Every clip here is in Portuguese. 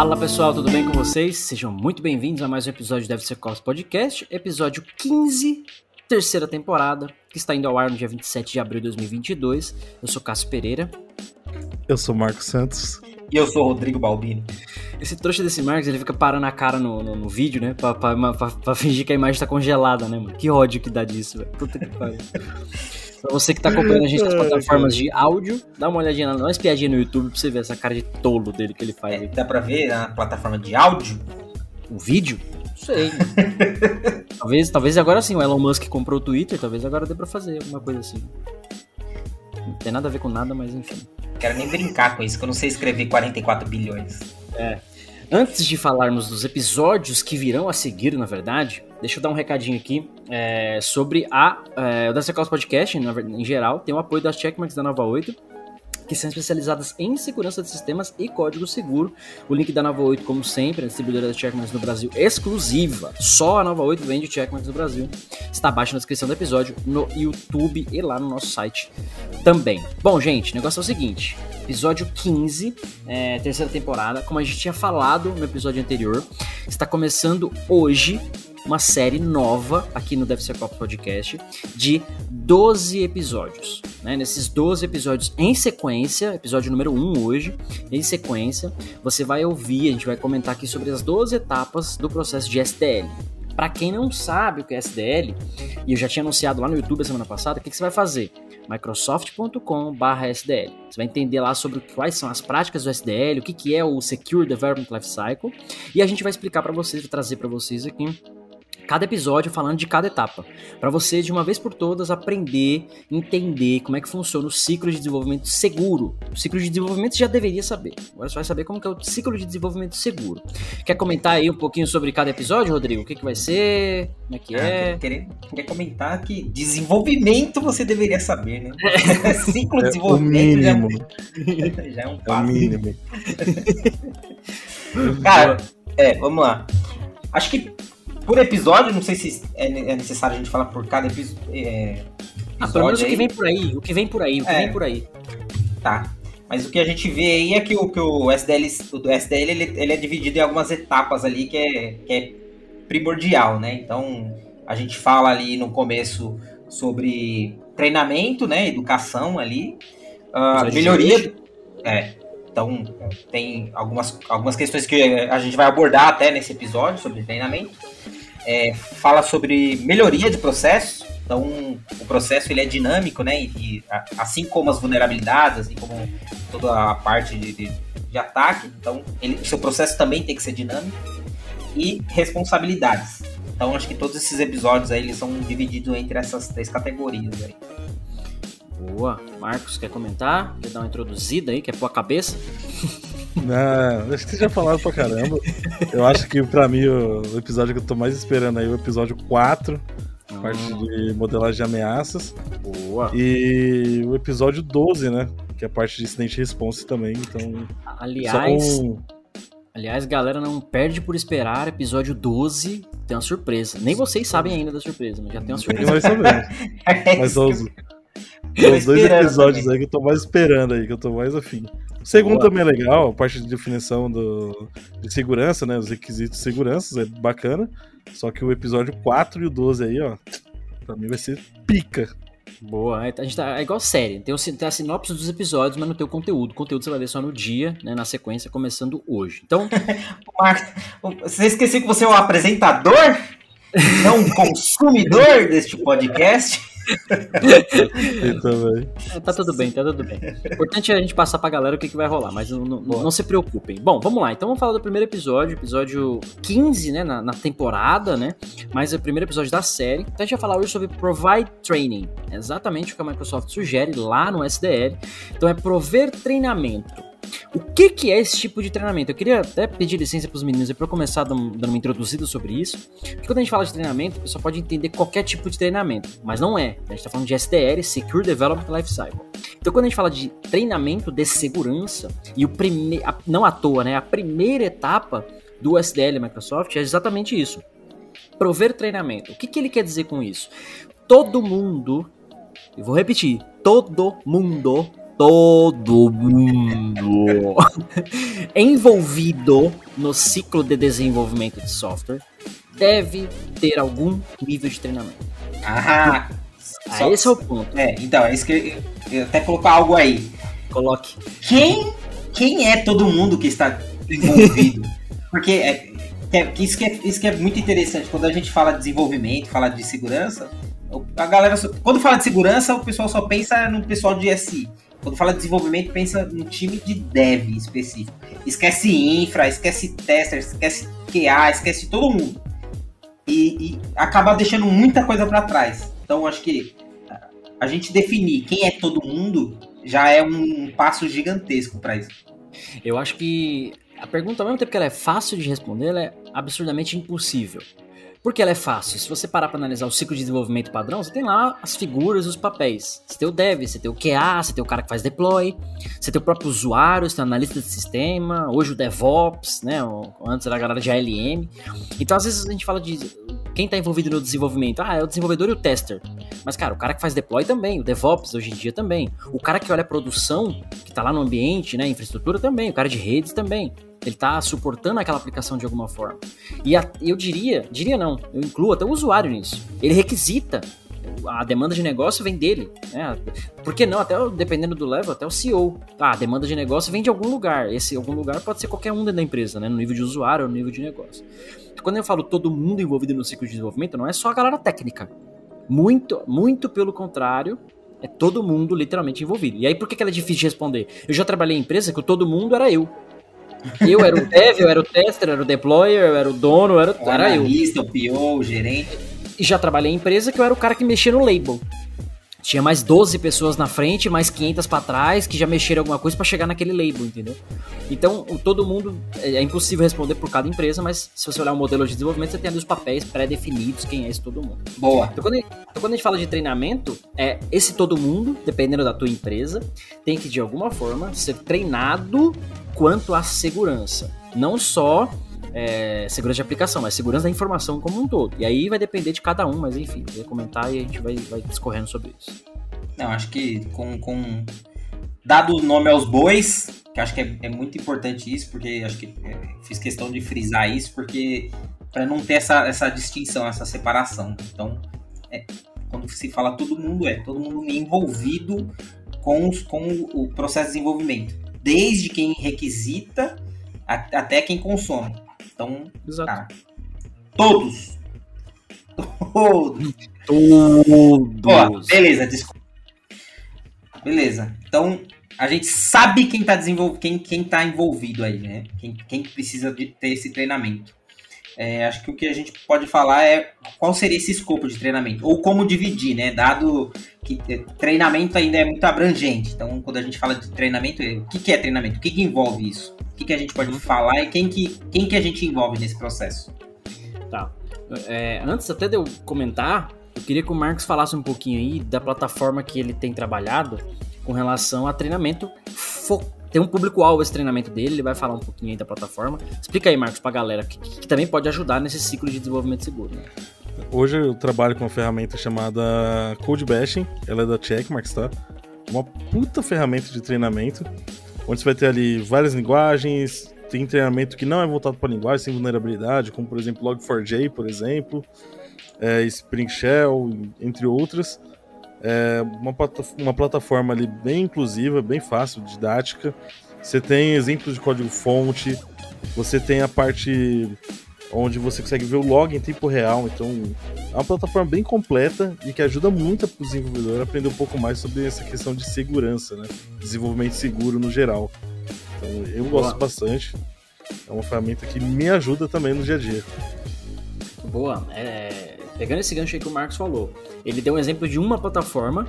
Fala pessoal, tudo bem com vocês? Sejam muito bem-vindos a mais um episódio do DevSecOps Podcast, episódio 15, terceira temporada, que está indo ao ar no dia 27 de abril de 2022. Eu sou Cássio Pereira. Eu sou Marcos Santos. E eu sou Rodrigo Balbini. Esse trouxa desse Marcos, ele fica parando a cara no vídeo, né? Pra fingir que a imagem tá congelada, né, mano? Que ódio que dá disso, velho. Puta que pariu. Pra você que tá acompanhando a gente nas plataformas de áudio, dá uma olhadinha, dá uma espiadinha no YouTube pra você ver essa cara de tolo dele que ele faz. Dá pra ver na plataforma de áudio? O vídeo? Não sei. talvez agora sim, o Elon Musk comprou o Twitter, talvez agora dê pra fazer alguma coisa assim. Não tem nada a ver com nada, mas enfim. Quero nem brincar com isso, que eu não sei escrever 44 bilhões. Antes de falarmos dos episódios que virão a seguir, na verdade, deixa eu dar um recadinho aqui sobre o DevSecOps Podcast, em geral, tem o apoio das Checkmarks da Nova 8, que são especializadas em segurança de sistemas e código seguro. O link da Nova 8, como sempre, é a distribuidora da Checkmarks no Brasil exclusiva. Só a Nova 8 vende Checkmarks no Brasil. Está abaixo na descrição do episódio, no YouTube e lá no nosso site também. Bom, gente, o negócio é o seguinte. Episódio 15, terceira temporada. Como a gente tinha falado no episódio anterior, está começando hoje uma série nova aqui no DevSecOps Podcast de 12 episódios. Né? Nesses 12 episódios em sequência, episódio número 1 hoje, em sequência, você vai ouvir, a gente vai comentar aqui sobre as 12 etapas do processo de SDL. Para quem não sabe o que é SDL, e eu já tinha anunciado lá no YouTube a semana passada, o que você vai fazer? Microsoft.com/SDL. Você vai entender lá sobre quais são as práticas do SDL, o que é o Secure Development Lifecycle, e a gente vai explicar para vocês, vou trazer para vocês aqui cada episódio falando de cada etapa, para você de uma vez por todas aprender, entender como é que funciona o ciclo de desenvolvimento seguro. O ciclo de desenvolvimento você já deveria saber, agora você vai saber como que é o ciclo de desenvolvimento seguro. Quer comentar aí um pouquinho sobre cada episódio, Rodrigo? O que vai ser? Como é que é? Queria comentar que desenvolvimento você deveria saber, né? Ciclo de desenvolvimento já é um passo. É o mínimo. Cara, vamos lá. Acho que por episódio, não sei se é necessário a gente falar por cada episódio. Pelo menos o que vem por aí. Tá. Mas o que a gente vê aí é que o SDL ele é dividido em algumas etapas ali que é primordial, né? Então, a gente fala ali no começo sobre treinamento, né? Educação ali. Melhoria. Então, tem algumas questões que a gente vai abordar até nesse episódio sobre treinamento. Fala sobre melhoria de processo. Então, o processo ele é dinâmico, né? E assim como as vulnerabilidades, assim como toda a parte de ataque, então, o seu processo também tem que ser dinâmico. E responsabilidades. Então, acho que todos esses episódios aí eles são divididos entre essas 3 categorias aí. Boa. Marcos, quer comentar? Quer dar uma introduzida aí? Quer pôr a cabeça? Não, acho que você já falaram pra caramba. Eu acho que pra mim o episódio que eu tô mais esperando aí é o episódio 4, parte de modelagem de ameaças. Boa. E o episódio 12, né? Que é a parte de incident response também. Então, Aliás, galera, não perde por esperar. Episódio 12 tem uma surpresa. Nem vocês sabem ainda da surpresa, mas já tem uma surpresa. Nós sabemos. Mas são os 2 episódios também aí que eu tô mais esperando aí, que eu tô mais afim. O segundo também é legal, a parte de definição de segurança, né? Os requisitos de segurança, é bacana. Só que o episódio 4 e o 12 aí, ó, pra mim vai ser pica. Boa, a gente é igual série, tem a sinopse dos episódios, mas não tem o conteúdo. O conteúdo você vai ver só no dia, né, na sequência, começando hoje. Então, Marcos, você esqueceu que você é um apresentador, não um consumidor deste podcast? Tá tudo bem. O importante é a gente passar pra galera o que vai rolar, mas não se preocupem. Bom, vamos lá, então vamos falar do primeiro episódio 15, né, na temporada, né, mas é o primeiro episódio da série. Então a gente vai falar hoje sobre Provide Training, exatamente o que a Microsoft sugere lá no SDL. Então é prover treinamento. O que é esse tipo de treinamento? Eu queria até pedir licença para os meninos para eu começar dando uma introduzida sobre isso. Porque quando a gente fala de treinamento, a pessoa pode entender qualquer tipo de treinamento, mas não é. A gente está falando de SDL, Secure Development Lifecycle. Então quando a gente fala de treinamento de segurança, e não à toa, né, a primeira etapa do SDL Microsoft é exatamente isso. Prover treinamento. O que ele quer dizer com isso? Todo mundo, eu vou repetir, todo mundo todo mundo envolvido no ciclo de desenvolvimento de software deve ter algum nível de treinamento. Esse é o ponto. Então, é isso que eu até colocar algo aí. Coloque. Quem é todo mundo que está envolvido? Porque isso que é muito interessante. Quando a gente fala de desenvolvimento, fala de segurança, a galera, quando fala de segurança, o pessoal só pensa no pessoal de SI. Quando fala de desenvolvimento, pensa no time de dev específico. Esquece infra, esquece tester, esquece QA, esquece todo mundo. E acaba deixando muita coisa para trás. Então, acho que a gente definir quem é todo mundo já é um passo gigantesco para isso. Eu acho que a pergunta, ao mesmo tempo que ela é fácil de responder, ela é absurdamente impossível. Por que ela é fácil? Se você parar para analisar o ciclo de desenvolvimento padrão, você tem lá as figuras e os papéis. Você tem o dev, você tem o QA, você tem o cara que faz deploy, você tem o próprio usuário, você tem o analista de sistema, hoje o DevOps, né? Antes era a galera de ALM. Então, às vezes, a gente fala de quem está envolvido no desenvolvimento. É o desenvolvedor e o tester. Mas, cara, o cara que faz deploy também, o DevOps hoje em dia também. O cara que olha a produção, que está lá no ambiente, né? Infraestrutura também, o cara de redes também. Ele está suportando aquela aplicação de alguma forma. E eu eu incluo até o usuário nisso. Ele requisita, a demanda de negócio vem dele, né? Por que não? Até dependendo do level, até o CEO. A demanda de negócio vem de algum lugar. Esse algum lugar pode ser qualquer um dentro da empresa, né? No nível de usuário ou no nível de negócio. Quando eu falo todo mundo envolvido no ciclo de desenvolvimento, não é só a galera técnica. Muito, muito pelo contrário, é todo mundo literalmente envolvido. E aí por que ela é difícil de responder? Eu já trabalhei em empresa que o todo mundo era eu. Eu era o dev, eu era o tester, eu era o deployer, eu era o dono, era eu. O analista, o PO, o gerente. E já trabalhei em empresa que eu era o cara que mexia no label. Tinha mais 12 pessoas na frente, mais 500 pra trás, que já mexeram alguma coisa pra chegar naquele label, entendeu? Então, todo mundo, é impossível responder por cada empresa, mas se você olhar o modelo de desenvolvimento, você tem ali os papéis pré-definidos, quem é esse todo mundo. Boa. Então, quando a gente fala de treinamento, esse todo mundo, dependendo da tua empresa, tem que, de alguma forma, ser treinado quanto à segurança. Não só segurança de aplicação, mas segurança da informação como um todo. E aí vai depender de cada um, mas enfim, eu ia comentar e a gente vai discorrendo sobre isso. Não, acho que dado o nome aos bois, que acho que é muito importante isso, porque acho que fiz questão de frisar isso, porque para não ter essa distinção, essa separação. Então, quando se fala todo mundo envolvido com o processo de desenvolvimento, desde quem requisita até quem consome. Então, cara, todos. Ó, beleza, desculpa. Beleza. Então, a gente sabe quem tá envolvido aí, né? Quem precisa de ter esse treinamento. Acho que o que a gente pode falar é qual seria esse escopo de treinamento, ou como dividir, né? Dado que treinamento ainda é muito abrangente. Então, quando a gente fala de treinamento, o que é treinamento? O que envolve isso? O que a gente pode falar e quem que a gente envolve nesse processo? Tá. Antes até de eu comentar, eu queria que o Marcos falasse um pouquinho aí da plataforma que ele tem trabalhado com relação a treinamento. Tem um público-alvo esse treinamento dele, ele vai falar um pouquinho aí da plataforma. Explica aí, Marcos, pra galera, que também pode ajudar nesse ciclo de desenvolvimento seguro, né? Hoje eu trabalho com uma ferramenta chamada Code Bashing, ela é da Checkmarx, tá? Uma puta ferramenta de treinamento, onde você vai ter ali várias linguagens, tem treinamento que não é voltado para linguagem, sem vulnerabilidade, como por exemplo Log4j, por exemplo, Spring Shell, entre outras. Uma plataforma ali bem inclusiva, bem fácil, didática. Você tem exemplos de código-fonte, você tem a parte onde você consegue ver o log em tempo real. Então é uma plataforma bem completa e que ajuda muito o desenvolvedor a aprender um pouco mais sobre essa questão de segurança, né? Desenvolvimento seguro no geral. Então eu gosto bastante. É uma ferramenta que me ajuda também no dia a dia. Boa. Pegando esse gancho aí que o Marcos falou, ele deu um exemplo de uma plataforma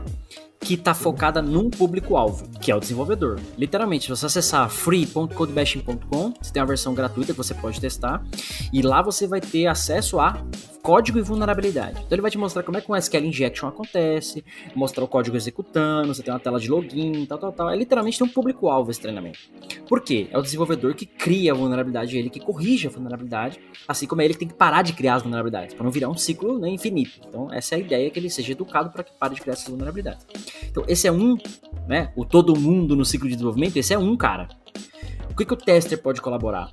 que está focada num público-alvo, que é o desenvolvedor. Literalmente, se você acessar free.codebashing.com, você tem uma versão gratuita que você pode testar, e lá você vai ter acesso a código e vulnerabilidade. Então ele vai te mostrar como é que um SQL injection acontece, mostrar o código executando, você tem uma tela de login, tal. É literalmente tem um público-alvo esse treinamento. Por quê? É o desenvolvedor que cria a vulnerabilidade, ele que corrige a vulnerabilidade, assim como é ele que tem que parar de criar as vulnerabilidades, para não virar um ciclo, né, infinito. Então essa é a ideia, que ele seja educado para que pare de criar essas vulnerabilidades. Então esse é um né? O todo mundo no ciclo de desenvolvimento, esse é um cara. O que o tester pode colaborar?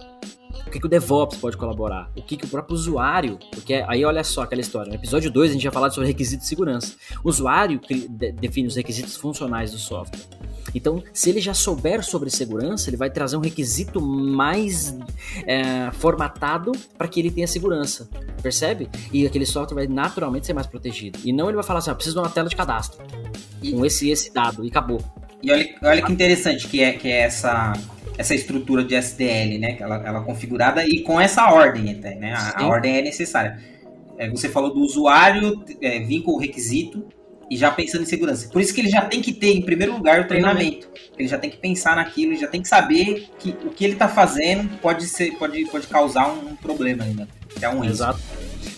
O que o DevOps pode colaborar? O que o próprio usuário... Porque aí olha só aquela história. No episódio 2 a gente já falou sobre requisitos de segurança. O usuário define os requisitos funcionais do software. Então, se ele já souber sobre segurança, ele vai trazer um requisito mais formatado para que ele tenha segurança. Percebe? E aquele software vai naturalmente ser mais protegido. E não ele vai falar assim, preciso de uma tela de cadastro. Com esse dado. E acabou. E olha que interessante que é essa estrutura de SDL, né? Ela configurada e com essa ordem até, né? A ordem é necessária. Você falou do usuário vir com o requisito e já pensando em segurança. Por isso que ele já tem que ter, em primeiro lugar, o treinamento. Ele já tem que pensar naquilo, ele já tem que saber que o que ele está fazendo pode causar um problema ainda. Que é um risco. Exato.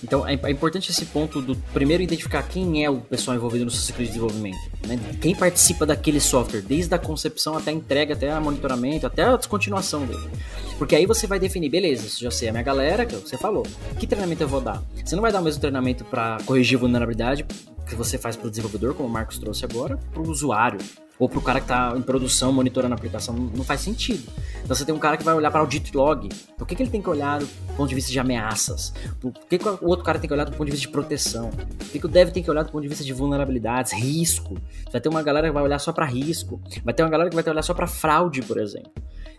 Então é importante esse ponto do primeiro identificar quem é o pessoal envolvido no seu ciclo de desenvolvimento, né? Quem participa daquele software, desde a concepção até a entrega, até a monitoramento, até a descontinuação dele. Porque aí você vai definir, beleza, isso já sei a minha galera, que você falou, que treinamento eu vou dar? Você não vai dar o mesmo treinamento para corrigir vulnerabilidade que você faz para o desenvolvedor, como o Marcos trouxe agora, para o usuário. Ou para o cara que está em produção, monitorando a aplicação, não faz sentido. Então você tem um cara que vai olhar para audit log. Então, o que ele tem que olhar do ponto de vista de ameaças? O que o outro cara tem que olhar do ponto de vista de proteção? O que o dev tem que olhar do ponto de vista de vulnerabilidades, risco? Vai ter uma galera que vai olhar só para risco. Vai ter uma galera que vai olhar só para fraude, por exemplo.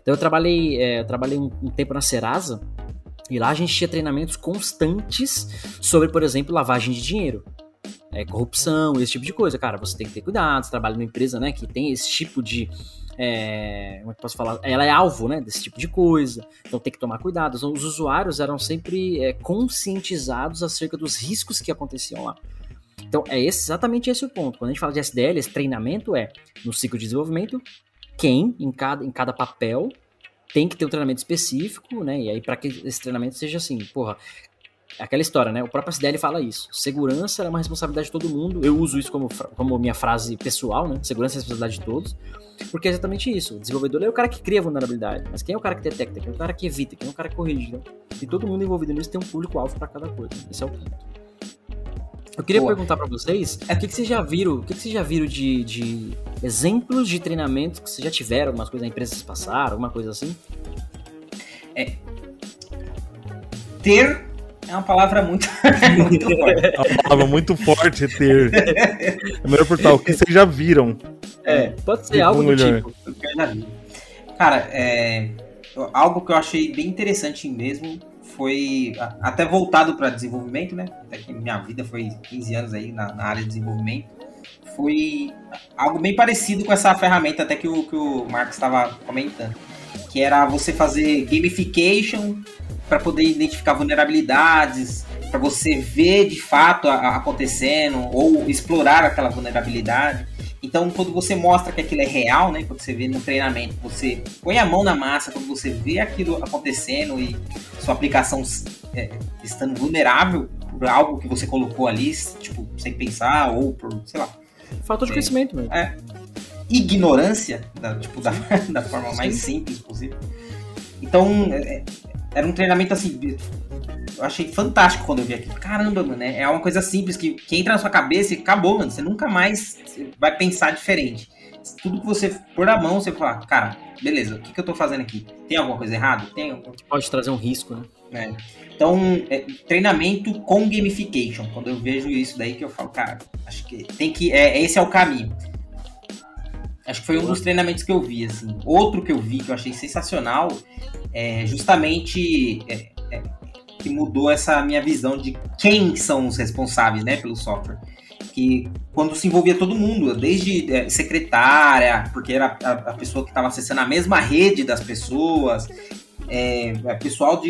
Então eu trabalhei um tempo na Serasa e lá a gente tinha treinamentos constantes sobre, por exemplo, lavagem de dinheiro. Corrupção, esse tipo de coisa. Cara, você tem que ter cuidado, você trabalha numa empresa, né, que tem esse tipo de... como é que eu posso falar? Ela é alvo, né, desse tipo de coisa. Então tem que tomar cuidado. Os usuários eram sempre conscientizados acerca dos riscos que aconteciam lá. Então exatamente esse o ponto. Quando a gente fala de SDL, esse treinamento no ciclo de desenvolvimento, quem em cada papel tem que ter um treinamento específico, né? E aí para que esse treinamento seja assim, aquela história, né? O próprio SDL fala isso. Segurança é uma responsabilidade de todo mundo. Eu uso isso como minha frase pessoal, né? Segurança é responsabilidade de todos. Porque é exatamente isso. O desenvolvedor é o cara que cria a vulnerabilidade. Mas quem é o cara que detecta? Quem é o cara que evita? Quem é o cara que corrige? Né? E todo mundo envolvido nisso tem um público-alvo para cada coisa. Esse é o ponto. Eu queria perguntar para vocês, o que vocês já viram de exemplos de treinamentos que vocês já tiveram, algumas coisas na empresa que vocês passaram, alguma coisa assim? Ter é uma palavra muito forte. É uma palavra muito forte, ter. É melhor perguntar o que vocês já viram. Pode ser algo do tipo. Cara, algo que eu achei bem interessante mesmo foi, até voltado para desenvolvimento, né? Até que minha vida foi 15 anos aí na área de desenvolvimento. Foi algo bem parecido com essa ferramenta até que o Marcos estava comentando. Que era você fazer gamification para poder identificar vulnerabilidades, para você ver de fato acontecendo ou explorar aquela vulnerabilidade. Então, quando você mostra que aquilo é real, né, quando você vê no treinamento, você põe a mão na massa, quando você vê aquilo acontecendo e sua aplicação estando vulnerável por algo que você colocou ali, tipo, sem pensar ou por, sei lá. Falta de conhecimento mesmo. Ignorância, da forma mais simples possível. Então, era um treinamento assim, eu achei fantástico quando eu vi aquilo. Caramba, mano, é uma coisa simples que entra na sua cabeça e acabou, mano. Você nunca mais vai pensar diferente. Tudo que você pôr na mão, você fala, cara, beleza, o que eu tô fazendo aqui? Tem alguma coisa errada? Pode trazer um risco, né? Então, treinamento com gamification. Quando eu vejo isso daí que eu falo, cara, acho que esse é o caminho. Acho que foi um dos treinamentos que eu vi, assim. Outro que eu vi, que eu achei sensacional, justamente que mudou essa minha visão de quem são os responsáveis, né, pelo software. Que quando se envolvia todo mundo, desde secretária, porque era a pessoa que estava acessando a mesma rede das pessoas, pessoal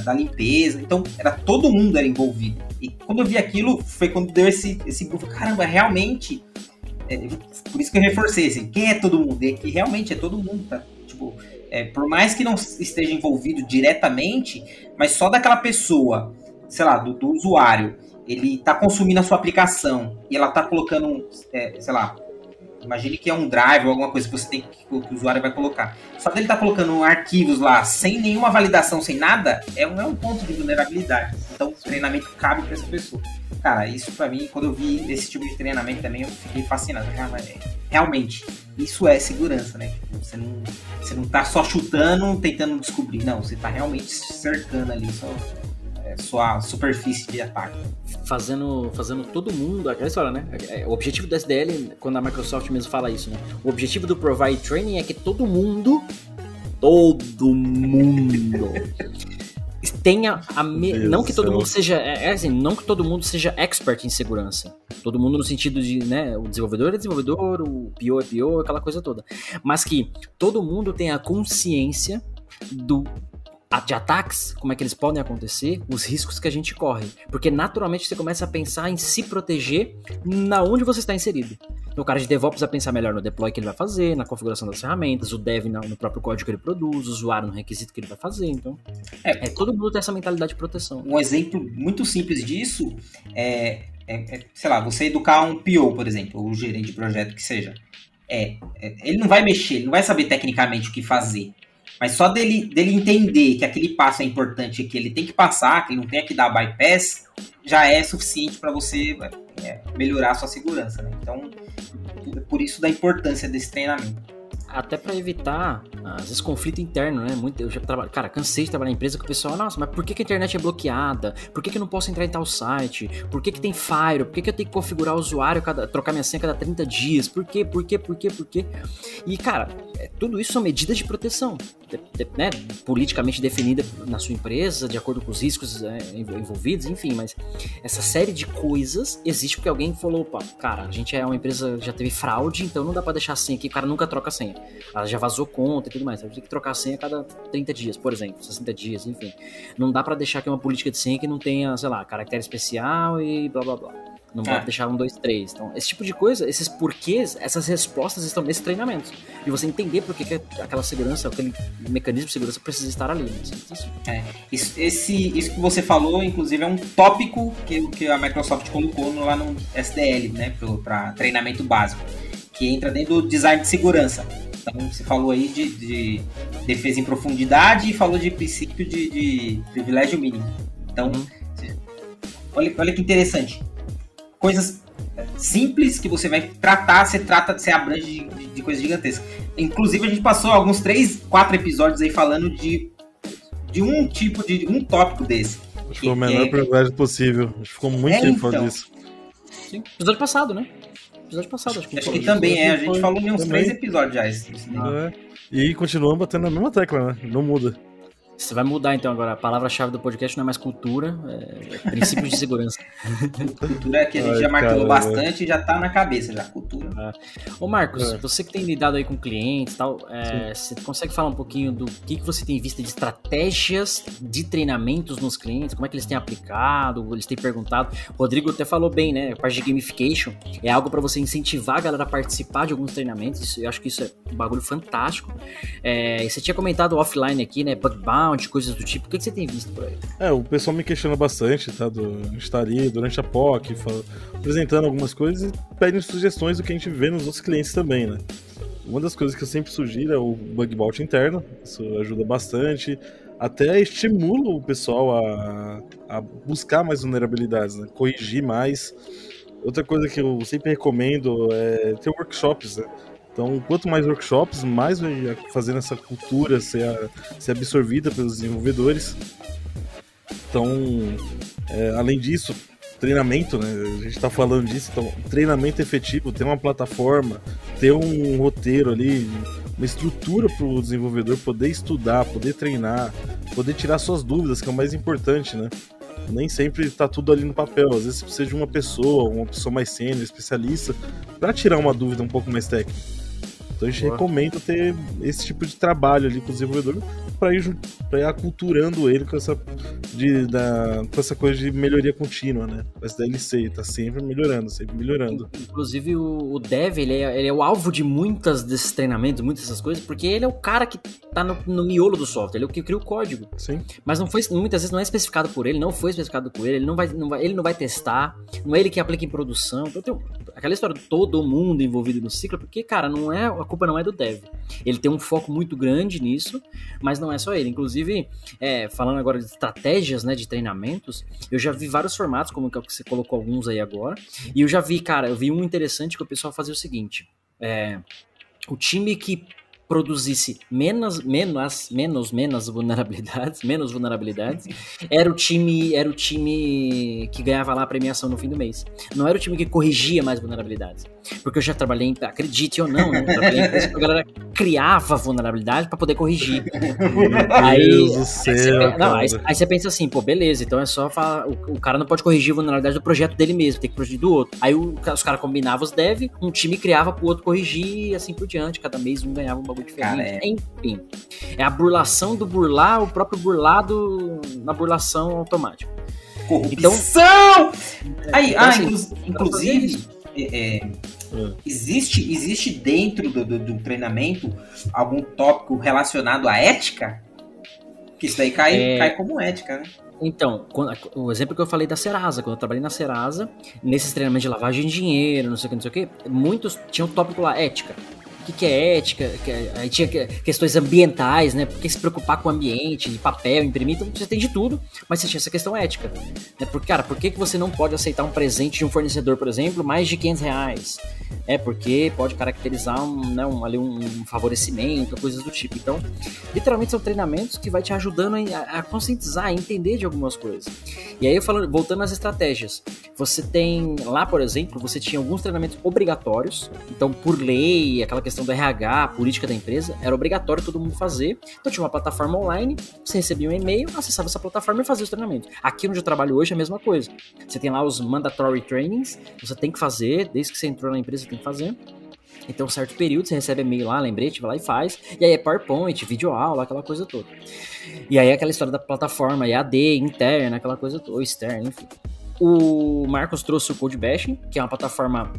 da limpeza, então todo mundo era envolvido. E quando eu vi aquilo, foi quando deu esse grupo, caramba, realmente... por isso que eu reforcei, assim, quem é todo mundo? É que realmente é todo mundo, tá? Tipo, por mais que não esteja envolvido diretamente, mas só daquela pessoa, sei lá, do usuário, ele tá consumindo a sua aplicação e ela tá colocando, sei lá, imagine que é um drive ou alguma coisa que você tem que o usuário vai colocar. Só dele tá colocando arquivos lá sem nenhuma validação, sem nada, é um ponto de vulnerabilidade. então o treinamento cabe para essa pessoa. Cara, isso para mim, quando eu vi esse tipo de treinamento também, eu fiquei fascinado. Realmente, isso é segurança, né? Você não tá só chutando, tentando descobrir, não, você tá realmente cercando ali sua superfície de ataque. Fazendo todo mundo, aquela história, né? O objetivo do SDL, quando a Microsoft mesmo fala isso, né? O objetivo do Provide Training é que todo mundo tenha não que todo mundo seja, assim, não que todo mundo seja expert em segurança. Todo mundo no sentido de, né, o desenvolvedor é desenvolvedor, o PO é PO, aquela coisa toda. Mas que todo mundo tenha consciência de ataques, como é que eles podem acontecer, os riscos que a gente corre. Porque naturalmente você começa a pensar em se proteger na onde você está inserido. Então, o cara de DevOps vai pensar melhor no deploy que ele vai fazer, na configuração das ferramentas, o dev no próprio código que ele produz, o usuário no requisito que ele vai fazer. Então, todo mundo tem essa mentalidade de proteção. Um exemplo muito simples disso sei lá, você educar um PO, por exemplo, ou um gerente de projeto que seja. Ele não vai mexer, ele não vai saber tecnicamente o que fazer. Mas só dele entender que aquele passo é importante, que ele tem que passar, que ele não tem que dar bypass, já é suficiente para você melhorar a sua segurança, né? Então, por isso da importância desse treinamento. Até para evitar, às vezes, conflito interno, né? Eu já cansei de trabalhar em empresa que o pessoal, nossa, mas por que a internet é bloqueada? Por que eu não posso entrar em tal site? Por que tem firewall? Por que eu tenho que configurar o usuário, trocar minha senha cada 30 dias? Por quê? E, cara, tudo isso são medidas de proteção, né? Politicamente definida na sua empresa, de acordo com os riscos envolvidos, enfim, mas essa série de coisas existe porque alguém falou, opa, cara, a gente é uma empresa, já teve fraude, então não dá pra deixar a senha aqui, o cara nunca troca a senha. Ela já vazou conta e tudo mais. A gente tem que trocar a senha a cada 30 dias, por exemplo, 60 dias, enfim. Não dá pra deixar aqui uma política de senha que não tenha, sei lá, caractere especial e blá blá blá. Não pode deixar 1, 2, 3. Então, esse tipo de coisa, esses porquês, essas respostas estão nesse treinamento. E você entender por que aquela segurança, aquele mecanismo de segurança precisa estar ali. Né? Isso que você falou, inclusive, é um tópico que a Microsoft colocou lá no SDL, né, para treinamento básico, que entra dentro do design de segurança. Então, você falou aí de defesa em profundidade e falou de princípio de privilégio mínimo. Então, olha que interessante. Coisas simples que você vai tratar, você abrange de coisas gigantescas. Inclusive, a gente passou alguns 3, 4 episódios aí falando de um tópico desse. Acho que foi o menor privilégio possível. Acho que ficou muito tempo falando disso. Sim, episódio passado, né? Acho que também a gente falou em uns 3 episódios já. E continuamos batendo na mesma tecla, né? Não muda. Você vai mudar então agora. A palavra-chave do podcast não é mais cultura, é princípios de segurança. Cultura é que a gente já martelou bastante e já tá na cabeça já, cultura. Ô Marcos, você que tem lidado aí com clientes e tal, você consegue falar um pouquinho do que você tem visto de estratégias de treinamentos nos clientes, como é que eles têm aplicado, eles têm perguntado. O Rodrigo até falou bem, né? A parte de gamification é algo para você incentivar a galera a participar de alguns treinamentos. Eu acho que isso é um bagulho fantástico. Você tinha comentado offline aqui, né? Bug bounty, coisas do tipo. O que você tem visto por aí? O pessoal me questiona bastante, tá? A gente tá ali durante a POC, apresentando algumas coisas e pedem sugestões do que a gente vê nos outros clientes também, né? Uma das coisas que eu sempre sugiro é o bug bounty interno. Isso ajuda bastante. Até estimula o pessoal a buscar mais vulnerabilidades, né? Corrigir mais. Outra coisa que eu sempre recomendo é ter workshops, né? Então, quanto mais workshops, mais vai fazendo essa cultura ser absorvida pelos desenvolvedores. Então, além disso, treinamento, né? A gente está falando disso, então, treinamento efetivo, ter uma plataforma, ter um roteiro ali, uma estrutura para o desenvolvedor poder estudar, poder treinar, poder tirar suas dúvidas, que é o mais importante, né? Nem sempre está tudo ali no papel, às vezes você precisa de uma pessoa mais sênior, especialista, para tirar uma dúvida um pouco mais técnica. Então a gente recomenda ter esse tipo de trabalho ali com o desenvolvedor para ir aculturando ele com essa coisa de melhoria contínua, né? O SDLC tá sempre melhorando. Inclusive o dev, ele é o alvo de muitas desses treinamentos, muitas dessas coisas, porque ele é o cara que tá no miolo do software, ele é o que cria o código. Sim. Mas muitas vezes não é especificado por ele, não foi especificado por ele, ele não vai testar, não é ele que aplica em produção. Então tem aquela história de todo mundo envolvido no ciclo, porque, cara, não é culpa não é do dev. Ele tem um foco muito grande nisso, mas não é só ele. Inclusive, falando agora de estratégias, né, de treinamentos, eu já vi vários formatos, como que você colocou alguns aí agora, e eu já vi, cara, eu vi um interessante que o pessoal fazia o seguinte, o time que produzisse menos vulnerabilidades, era o time que ganhava lá a premiação no fim do mês. Não era o time que corrigia mais vulnerabilidades. Porque eu já trabalhei, acredite ou não, né? Eu trabalhei em empresa que a galera criava vulnerabilidade pra poder corrigir. Deus do céu, aí você pensa assim, pô, beleza, então é só falar, o cara não pode corrigir a vulnerabilidade do projeto dele mesmo, tem que corrigir do outro. Aí os caras combinavam os dev, um time criava pro outro corrigir e assim por diante, cada mês um ganhava um bagulho diferente. Enfim, é a burlação do burlar, o próprio burlado na burlação automática. Corrupção! Então, inclusive, existe dentro do treinamento algum tópico relacionado à ética? Porque isso daí cai como ética, né? Então, o exemplo que eu falei da Serasa, quando eu trabalhei na Serasa, nesses treinamentos de lavagem de dinheiro, não sei o que, muitos tinham um tópico lá, ética. O que é ética? Aí tinha questões ambientais, né? Por que se preocupar com o ambiente, de papel, imprimir? Então você tem de tudo, mas você tinha essa questão ética. Né? Porque, cara, por que você não pode aceitar um presente de um fornecedor, por exemplo, mais de R$500? Porque pode caracterizar um favorecimento, coisas do tipo. Então, literalmente são treinamentos que vai te ajudando a conscientizar, a entender de algumas coisas. E aí, voltando às estratégias, você tem lá, por exemplo, você tinha alguns treinamentos obrigatórios, então por lei, aquela questão do RH, a política da empresa, era obrigatório todo mundo fazer. Então tinha uma plataforma online, você recebia um e-mail, acessava essa plataforma e fazia os treinamentos. Aqui onde eu trabalho hoje é a mesma coisa. Você tem lá os mandatory trainings, você tem que fazer, desde que você entrou na empresa você tem que fazer. Então, um certo período, você recebe e-mail lá, lembrete, vai lá e faz. E aí é PowerPoint, videoaula, aquela coisa toda. E aí é aquela história da plataforma EAD, interna, aquela coisa toda, ou externa, enfim. O Marcos trouxe o Code Bashing, que é uma plataforma,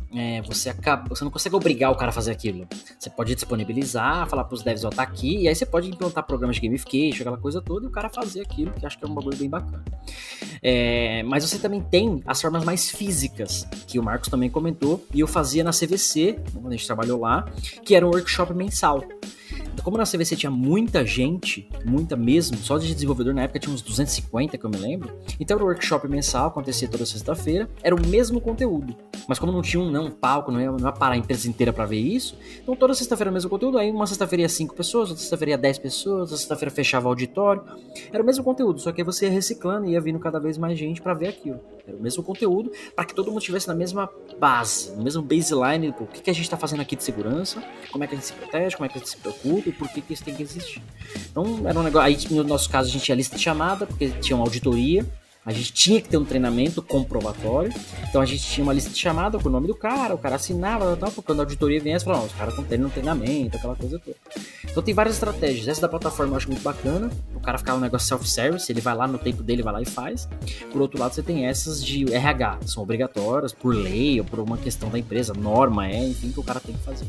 você não consegue obrigar o cara a fazer aquilo. Você pode disponibilizar, falar pros devs, ó, tá aqui, e aí você pode implantar programas de gamification, aquela coisa toda, e o cara fazer aquilo, que acho que é um bagulho bem bacana. Mas você também tem as formas mais físicas, que o Marcos também comentou, e eu fazia na CVC, quando a gente trabalhou lá, que era um workshop mensal. Como na CVC tinha muita gente, muita mesmo, só de desenvolvedor na época tinha uns 250 que eu me lembro, então era um workshop mensal, acontecia toda sexta-feira, era o mesmo conteúdo, mas como não tinha um palco, não ia parar a empresa inteira pra ver isso, então toda sexta-feira era o mesmo conteúdo, aí uma sexta-feira ia 5 pessoas, outra sexta-feira ia 10 pessoas, outra sexta-feira fechava o auditório, era o mesmo conteúdo, só que aí você ia reciclando e ia vindo cada vez mais gente pra ver aquilo, era o mesmo conteúdo, pra que todo mundo estivesse na mesma base, no mesmo baseline, o que a gente tá fazendo aqui de segurança, como é que a gente se protege, como é que a gente se preocupa, e por que isso tem que existir. Então, era um negócio. Aí, no nosso caso, a gente tinha lista de chamada, porque tinha uma auditoria, a gente tinha que ter um treinamento comprobatório. Então, a gente tinha uma lista de chamada com o nome do cara, o cara assinava, porque quando a auditoria viesse, falava, os caras estão tendo um treinamento, aquela coisa toda. Então, tem várias estratégias. Essa da plataforma eu acho muito bacana, o cara ficar um negócio self-service, ele vai lá no tempo dele, vai lá e faz. Por outro lado, você tem essas de RH, são obrigatórias por lei ou por uma questão da empresa, norma, enfim, que o cara tem que fazer.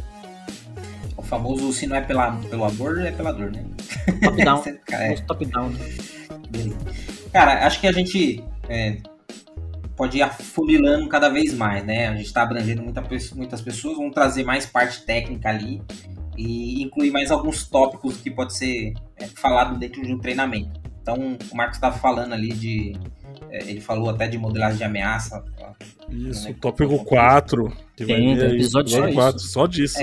O famoso, se não é pelo amor, é pela dor, né? Top-down. Top-down. Beleza. Cara, acho que a gente pode ir afunilando cada vez mais, né? A gente tá abrangendo muitas pessoas, vamos trazer mais parte técnica ali e incluir mais alguns tópicos que pode ser falado dentro de um treinamento. Então, o Marcos estava falando ali ele falou até de modelagem de ameaça. Isso, tópico 4. Tem episódio 4, só disso.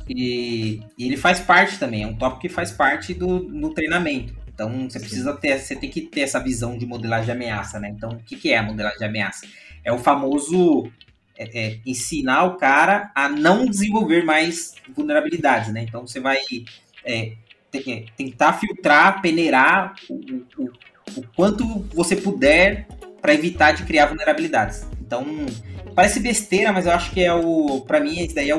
E ele faz parte também, é um tópico que faz parte do treinamento. Então você tem que ter essa visão de modelagem de ameaça, né? Então o que é a modelagem de ameaça? É o famoso ensinar o cara a não desenvolver mais vulnerabilidades, né? Então você vai tentar filtrar, peneirar o quanto você puder para evitar de criar vulnerabilidades. Então parece besteira, mas eu acho que pra mim isso daí é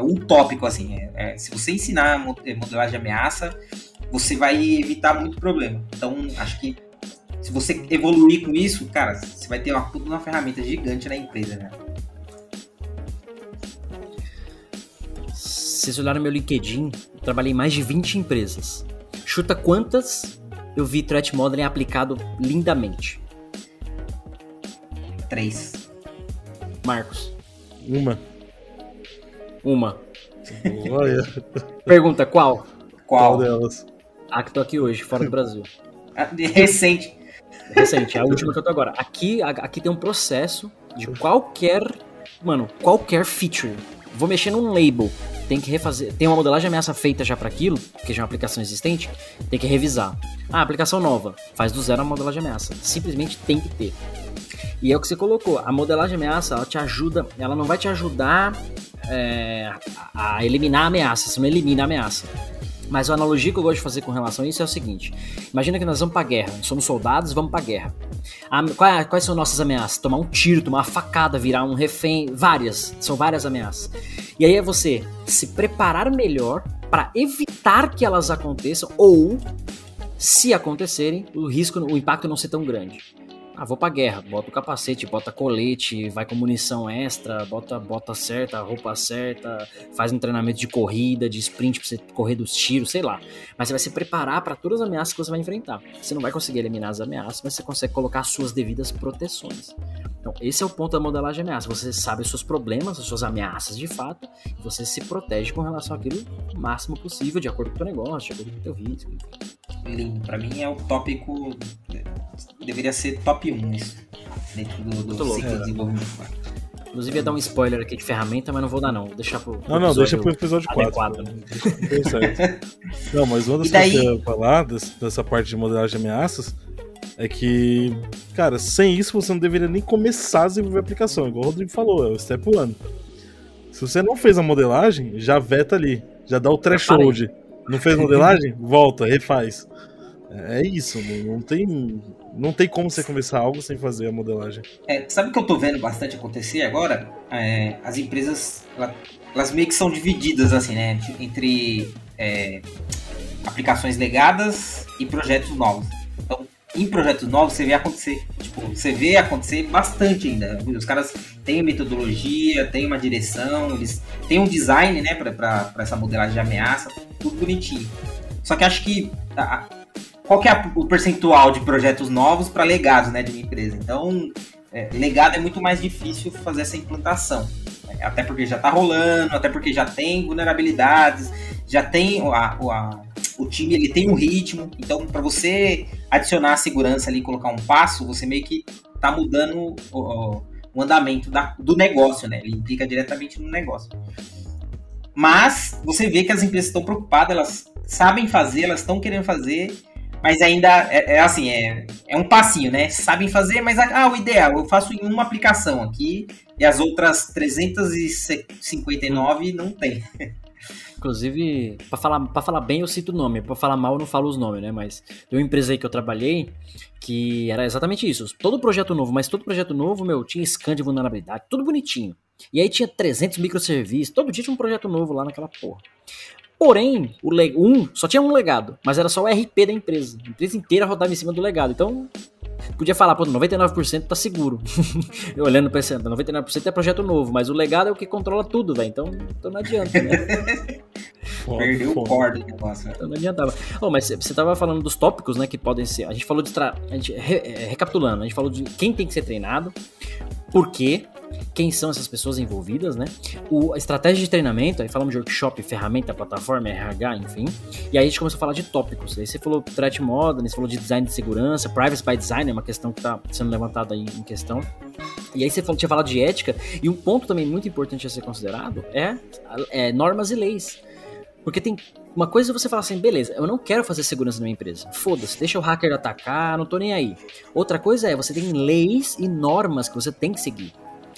um tópico, assim. Se você ensinar modelagem de ameaça, você vai evitar muito problema. Então, acho que se você evoluir com isso, cara, você vai ter uma ferramenta gigante na empresa, né? Se vocês olharem no meu LinkedIn, eu trabalhei em mais de 20 empresas. Chuta quantas eu vi Threat Modeling aplicado lindamente? 3. Marcos. Uma. Olha. Pergunta, qual? Qual delas? A que tô aqui hoje, fora do Brasil. Recente, é a última que eu tô agora. Aqui tem um processo de qualquer feature. Vou mexer num label, tem que refazer. Tem uma modelagem ameaça feita já para aquilo, que já é uma aplicação existente, tem que revisar. Aplicação nova, faz do zero a modelagem ameaça. Simplesmente tem que ter. E é o que você colocou, a modelagem ameaça, ela te ajuda, ela não vai te ajudar a eliminar a ameaça, você não elimina a ameaça. Mas a analogia que eu gosto de fazer com relação a isso é o seguinte: imagina que nós vamos pra guerra, somos soldados e vamos pra guerra. Quais são nossas ameaças? Tomar um tiro, tomar uma facada, virar um refém, são várias ameaças. E aí é você se preparar melhor para evitar que elas aconteçam, ou, se acontecerem, o impacto não ser tão grande. Vou pra guerra, bota o capacete, bota colete, vai com munição extra, bota bota certa, roupa certa, faz um treinamento de corrida, de sprint pra você correr dos tiros, sei lá. Mas você vai se preparar para todas as ameaças que você vai enfrentar. Você não vai conseguir eliminar as ameaças, mas você consegue colocar as suas devidas proteções. Então, esse é o ponto da modelagem de ameaça. Você sabe os seus problemas, as suas ameaças de fato, e você se protege com relação àquilo o máximo possível, de acordo com o teu negócio, de acordo com o teu risco. Lindo. Pra mim é o tópico. Deveria ser top 1 isso. Dentro do ciclo de desenvolvimento. Inclusive ia dar um spoiler aqui de ferramenta, mas não vou dar não. Vou deixar pro Não, deixa pro episódio 4. Não, mas uma das coisas que eu ia falar dessa parte de modelagem de ameaças é que, cara, sem isso você não deveria nem começar a desenvolver a aplicação. Igual o Rodrigo falou, é o step 1. Se você não fez a modelagem, já veta ali. Já dá o threshold. Não fez modelagem? Volta, refaz. É isso, não tem como você começar algo sem fazer a modelagem. Sabe o que eu tô vendo bastante acontecer agora? As empresas, elas meio que são divididas assim, né? Entre aplicações legadas e projetos novos. Então, em projetos novos você vê acontecer bastante ainda. Os caras têm metodologia, têm uma direção, eles têm um design, né, para essa modelagem de ameaça, tudo bonitinho. Só que acho que qual que é o percentual de projetos novos para legados, né, de uma empresa? Então, legado é muito mais difícil fazer essa implantação. Até porque já está rolando, até porque já tem vulnerabilidades, já tem o time, ele tem um ritmo. Então, para você adicionar a segurança ali, colocar um passo, você meio que está mudando o andamento do negócio, né? Ele implica diretamente no negócio. Mas você vê que as empresas estão preocupadas, elas sabem fazer, elas estão querendo fazer, mas ainda é um passinho, né? Sabem fazer, mas o ideal, eu faço em uma aplicação aqui e as outras 359 não tem. Inclusive, pra falar bem eu cito o nome, pra falar mal eu não falo os nomes, né? Mas tem uma empresa aí que eu trabalhei que era exatamente isso. Todo projeto novo, tinha scan de vulnerabilidade, tudo bonitinho. E aí tinha 300 microserviços, todo dia tinha um projeto novo lá naquela porra. Porém, só tinha um legado, mas era só o RP da empresa. A empresa inteira rodava em cima do legado. Então, podia falar, 99% tá seguro. Eu olhando pra esse 99% é projeto novo, mas o legado é o que controla tudo, velho. Então não adianta, né? Perdeu o core do negócio. Então não adiantava. Mas você tava falando dos tópicos, né, que podem ser... A gente falou recapitulando, a gente falou de quem tem que ser treinado, por quê, quem são essas pessoas envolvidas, né? A estratégia de treinamento, aí falamos de workshop, ferramenta, plataforma, RH, enfim. E aí a gente começou a falar de tópicos. Aí você falou threat model, você falou de design de segurança, privacy by design é uma questão que está sendo levantada aí em questão. E aí você tinha falado de ética, e um ponto também muito importante a ser considerado é normas e leis. Porque tem uma coisa você fala assim, beleza, eu não quero fazer segurança na minha empresa. Foda-se, deixa o hacker atacar, não tô nem aí. Outra coisa você tem leis e normas que você tem que seguir.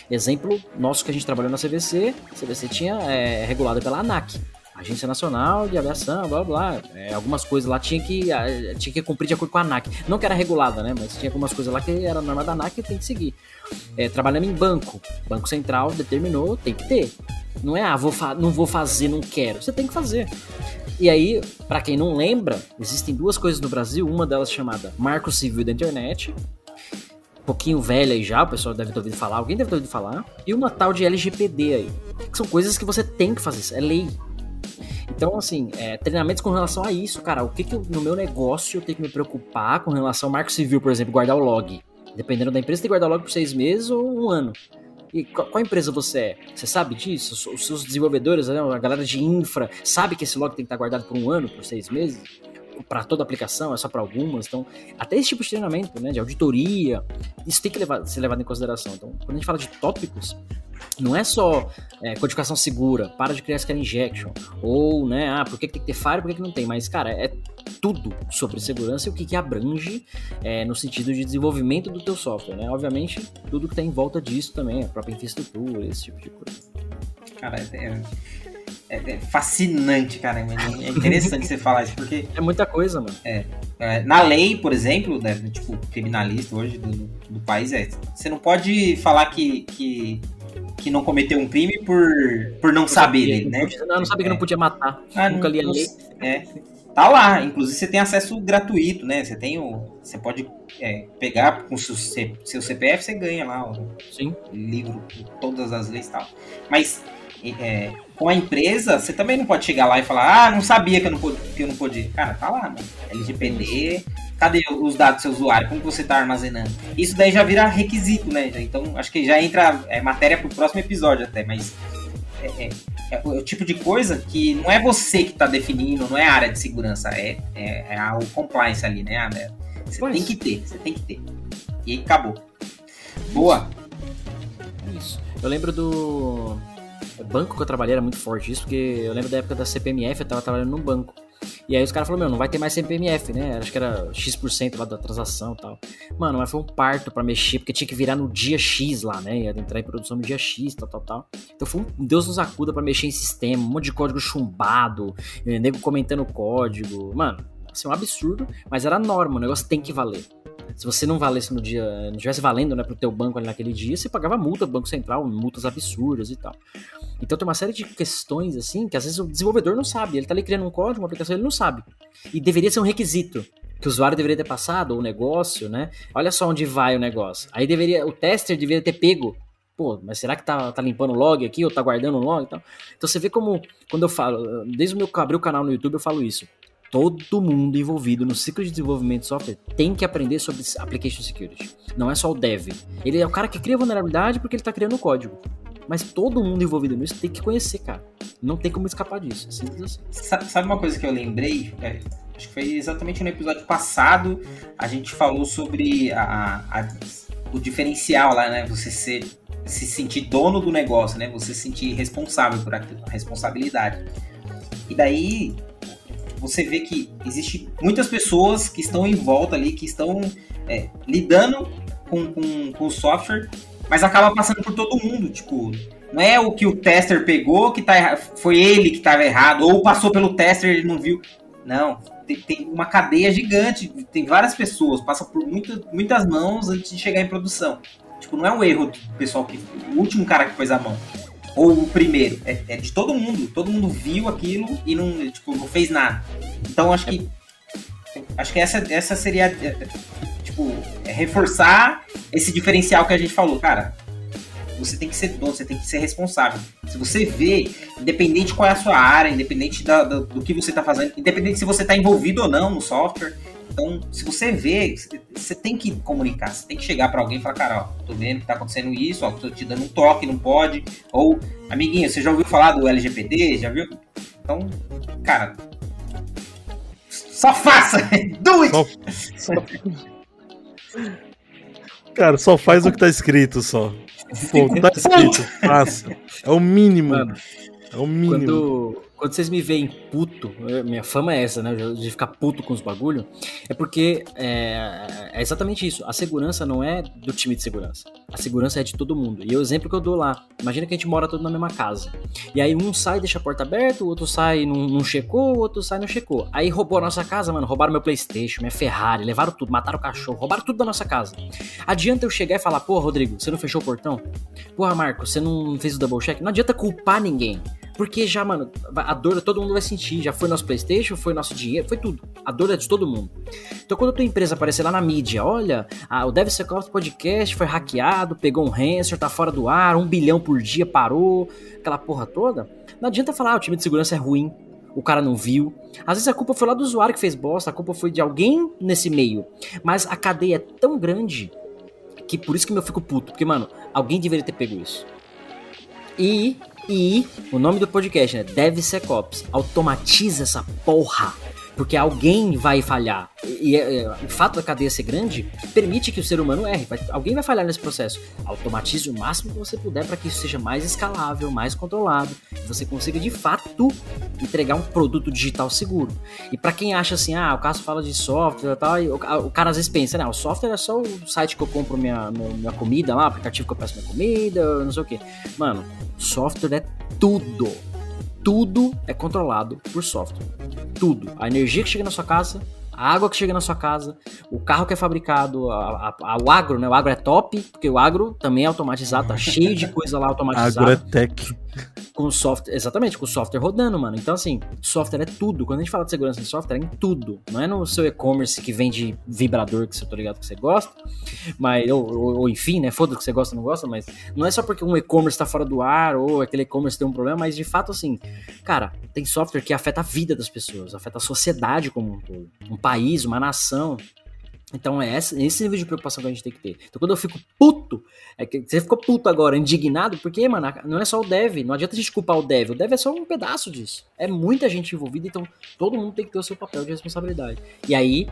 Exemplo nosso que a gente trabalhou na CVC, a CVC tinha regulada pela ANAC, Agência Nacional de Aviação, blá blá. Algumas coisas lá tinha que cumprir de acordo com a ANAC. Não que era regulada, né? Mas tinha algumas coisas lá que era a norma da ANAC e tem que seguir. Trabalhando em Banco Central determinou, tem que ter. Não é, não vou fazer, não quero. Você tem que fazer. E aí, pra quem não lembra, existem duas coisas no Brasil, uma delas chamada Marco Civil da Internet, um pouquinho velha aí já, o pessoal deve ter ouvido falar, alguém deve ter ouvido falar, e uma tal de LGPD aí, que são coisas que você tem que fazer, é lei. Então, assim, treinamentos com relação a isso, cara, o que no meu negócio eu tenho que me preocupar com relação ao Marco Civil, por exemplo, guardar o log. Dependendo da empresa, tem que guardar o log por 6 meses ou 1 ano. E qual empresa você é? Você sabe disso? Os seus desenvolvedores, né, a galera de infra, sabe que esse log tem que estar guardado por 1 ano, por 6 meses? Para toda aplicação, é só para algumas. Então, até esse tipo de treinamento, né, de auditoria, isso tem que ser levado em consideração. Então, quando a gente fala de tópicos, não é só codificação segura, para de criar SQL injection, ou, né, por que tem que ter Fire, por que não tem? Mas, cara, é tudo sobre segurança e o que abrange no sentido de desenvolvimento do teu software, né? Obviamente, tudo que tá em volta disso também, a própria infraestrutura, esse tipo de coisa. Cara, é fascinante, cara. É interessante você falar isso, porque... É muita coisa, mano. Na lei, por exemplo, né, tipo, criminalista hoje do país, você não pode falar que não cometeu um crime por não saber dele, né? Não sabia que não podia matar. Nunca li a lei. Tá lá, inclusive você tem acesso gratuito, né? Você pode pegar com seu CPF, você ganha lá o livro com todas as leis e tal. Mas com a empresa, você também não pode chegar lá e falar, não sabia que eu não podia. Cara, tá lá, mano. LGPD, cadê os dados do seu usuário? Como você tá armazenando? Isso daí já vira requisito, né? Então, acho que já entra matéria pro próximo episódio até, mas é o tipo de coisa que não é você que tá definindo, não é a área de segurança, o compliance ali, né? Você tem que ter. E aí, acabou. Boa. Isso. Eu lembro do banco que eu trabalhei, era muito forte isso, porque eu lembro da época da CPMF, eu tava trabalhando num banco. E aí os caras falaram, não vai ter mais CPMF, né? Acho que era X% lá da transação e tal. Mano, mas foi um parto pra mexer, porque tinha que virar no dia X lá, né? Ia entrar em produção no dia X, tal. Então foi um Deus nos acuda pra mexer em sistema, um monte de código chumbado, nego comentando o código. Mano, assim, um absurdo, mas era norma, o negócio tem que valer. Se você não valesse no dia, não estivesse valendo, né, pro teu banco ali naquele dia, você pagava multa do Banco Central, multas absurdas e tal. Então tem uma série de questões, assim, que às vezes o desenvolvedor não sabe. Ele tá ali criando um código, uma aplicação, ele não sabe. E deveria ser um requisito que o usuário deveria ter passado, ou o negócio, né? Olha só onde vai o negócio. Aí o tester deveria ter pego. Pô, mas será que tá limpando o log aqui, ou tá guardando o log e tal? Então você vê como, quando eu falo, desde que eu abri o canal no YouTube, eu falo isso. Todo mundo envolvido no ciclo de desenvolvimento de software tem que aprender sobre Application Security. Não é só o dev. Ele é o cara que cria vulnerabilidade porque ele tá criando o código. Mas todo mundo envolvido nisso tem que conhecer, cara. Não tem como escapar disso. É simples assim. Sabe uma coisa que eu lembrei? Acho que foi exatamente no episódio passado. A gente falou sobre o diferencial lá, né? Você se sentir dono do negócio, né? Você se sentir responsável por aquilo, a responsabilidade. E daí você vê que existe muitas pessoas que estão em volta ali, que estão lidando com o software, mas acaba passando por todo mundo, tipo, não é o que o tester pegou que tá errado, foi ele que estava errado, ou passou pelo tester e ele não viu. Não, tem uma cadeia gigante, tem várias pessoas, passa por muitas mãos antes de chegar em produção. Tipo, não é um erro do pessoal o último cara que pôs a mão, ou o primeiro, é de todo mundo viu aquilo e não fez nada. Então acho que essa seria reforçar esse diferencial que a gente falou, cara. Você tem que ser dono, você tem que ser responsável. Se você vê, independente qual é a sua área, independente do que você está fazendo, independente se você está envolvido ou não no software, então, se você vê, você tem que comunicar, você tem que chegar para alguém e falar, cara, ó, tô vendo que tá acontecendo isso, ó, tô te dando um toque, não pode, ou, amiguinho, você já ouviu falar do LGPD, já viu? Então, cara, só faça, do it! Cara, só faz o que tá escrito, só. Pô, tá escrito, faça. É o mínimo. Mano, é o mínimo. Quando vocês me veem puto, minha fama é essa, né? De ficar puto com os bagulho, é porque é exatamente isso. A segurança não é do time de segurança. A segurança é de todo mundo. E o exemplo que eu dou lá, imagina que a gente mora todo na mesma casa. E aí um sai e deixa a porta aberta, o outro sai e não checou, o outro sai e não checou. Aí roubou a nossa casa, mano. Roubaram meu PlayStation, minha Ferrari, levaram tudo, mataram o cachorro, roubaram tudo da nossa casa. Adianta eu chegar e falar, porra, Rodrigo, você não fechou o portão? Porra, Marco, você não fez o double check? Não adianta culpar ninguém. Porque já, mano, a dor todo mundo vai sentir. Já foi nosso PlayStation, foi nosso dinheiro, foi tudo. A dor é de todo mundo. Então quando a tua empresa aparecer lá na mídia, olha, o DevSecOps Podcast foi hackeado, pegou um ransomware, tá fora do ar, 1 bilhão por dia, parou, aquela porra toda. Não adianta falar, o time de segurança é ruim, o cara não viu. Às vezes a culpa foi lá do usuário que fez bosta, a culpa foi de alguém nesse meio. Mas a cadeia é tão grande que por isso que eu fico puto, porque, mano, alguém deveria ter pego isso. E o nome do podcast, né? DevSecOps. Automatiza essa porra. Porque alguém vai falhar. E o fato da cadeia ser grande permite que o ser humano erre. Alguém vai falhar nesse processo. Automatize o máximo que você puder para que isso seja mais escalável, mais controlado. E você consiga, de fato, entregar um produto digital seguro. E para quem acha assim, o Cássio fala de software e tal, o cara às vezes pensa, o software é só o site que eu compro minha comida lá, o aplicativo que eu peço minha comida, não sei o quê. Mano, software é tudo. Tudo é controlado por software. Tudo. A energia que chega na sua casa, a água que chega na sua casa, o carro que é fabricado, o agro, né? O agro é top, porque o agro também é automatizado, tá cheio de coisa lá automatizada. Agro é tech. Com software, exatamente, com o software rodando, mano. Então, assim, software é tudo. Quando a gente fala de segurança de software, é em tudo. Não é no seu e-commerce que vende vibrador, que eu tô ligado que você gosta, mas, ou enfim, né? Foda-se que você gosta ou não gosta, mas não é só porque um e-commerce tá fora do ar, ou aquele e-commerce tem um problema, mas de fato, assim, cara, tem software que afeta a vida das pessoas, afeta a sociedade como um todo, um país, uma nação. Então é esse nível de preocupação que a gente tem que ter. Então quando eu fico puto, é que você ficou puto agora, indignado, porque, mano, não é só o dev, não adianta a gente culpar o dev é só um pedaço disso. É muita gente envolvida, então todo mundo tem que ter o seu papel de responsabilidade. E aí,